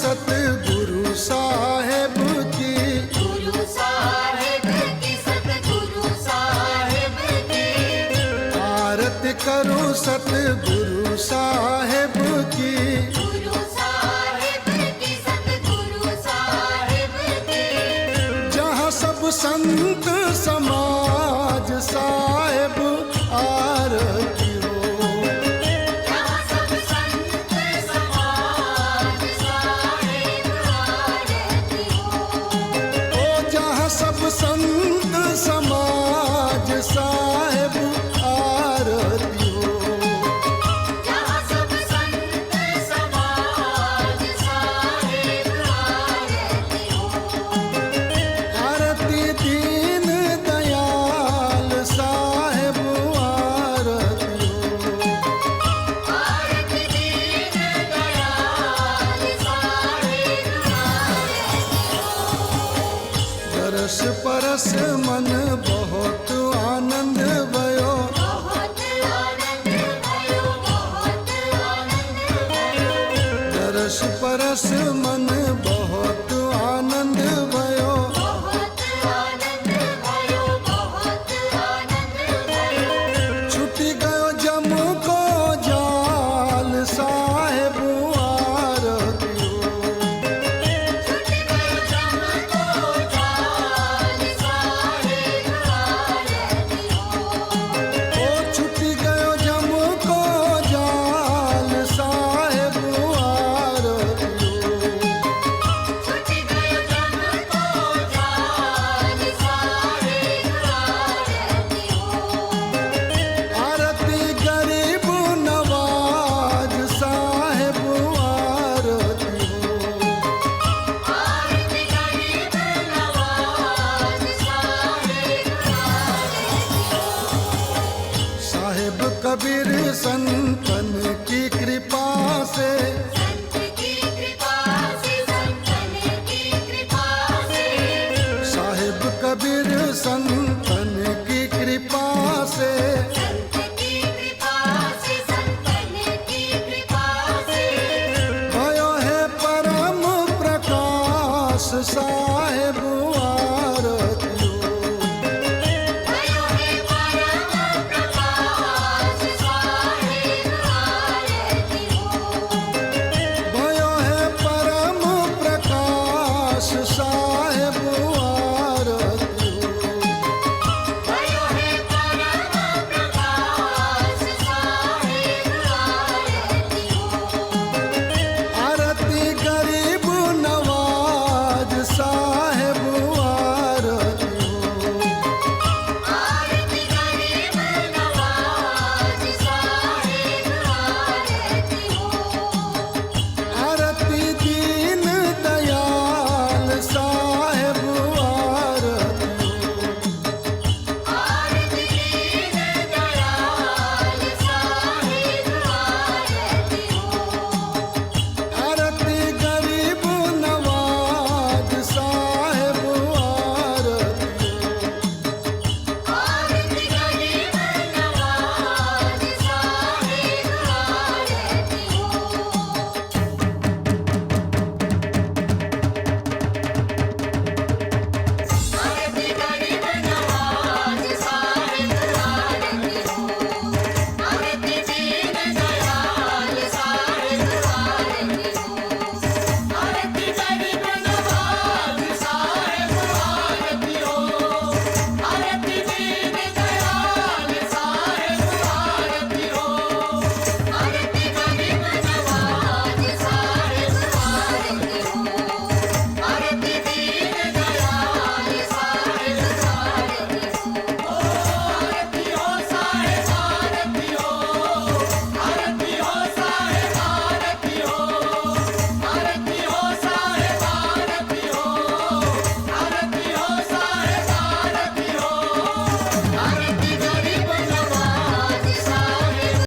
सतगुरु साहेब की, गुरु साहेब की, सतगुरु साहेब की। आरती करूं सतगुरु साहेब की, गुरु साहेब की, सतगुरु साहेब की। जहाँ सब संत समाज साहेब आरती हो, जहाँ सब संत समाज साहेब आरती हो। ओ जहाँ सब संत समाज साहेब आरती हो, जहाँ सब संत समाज साहेब आरती हो। आरती दीन दयाल साहेब आरती हो, आरती दीन दयाल साहेब आरती हो। दरस परस मन बहुत आनंद भयो, बहुत आनंद भयो, बहुत आनंद भयो। दरस परस मन बहुत आनंद भयो, बहुत आनंद भयो, बहुत आनंद भयो। छुटी गयो जम को जाल साहेब आरती हो, छूट गयो जम को जाल साहेब आरती हो। ओ छुटी गयो जम को जाल साहेब आरती हो, छूट गयो जम को जाल साहेब आरती हो। आरती गरीब नवाज साहेब आरती हो, आरती गरीब नवाज साहेब आरती हो। साहेब कबीर संतन की कृपा से, संत की कृपा से, संतन की कृपा से। साहेब कबीर संत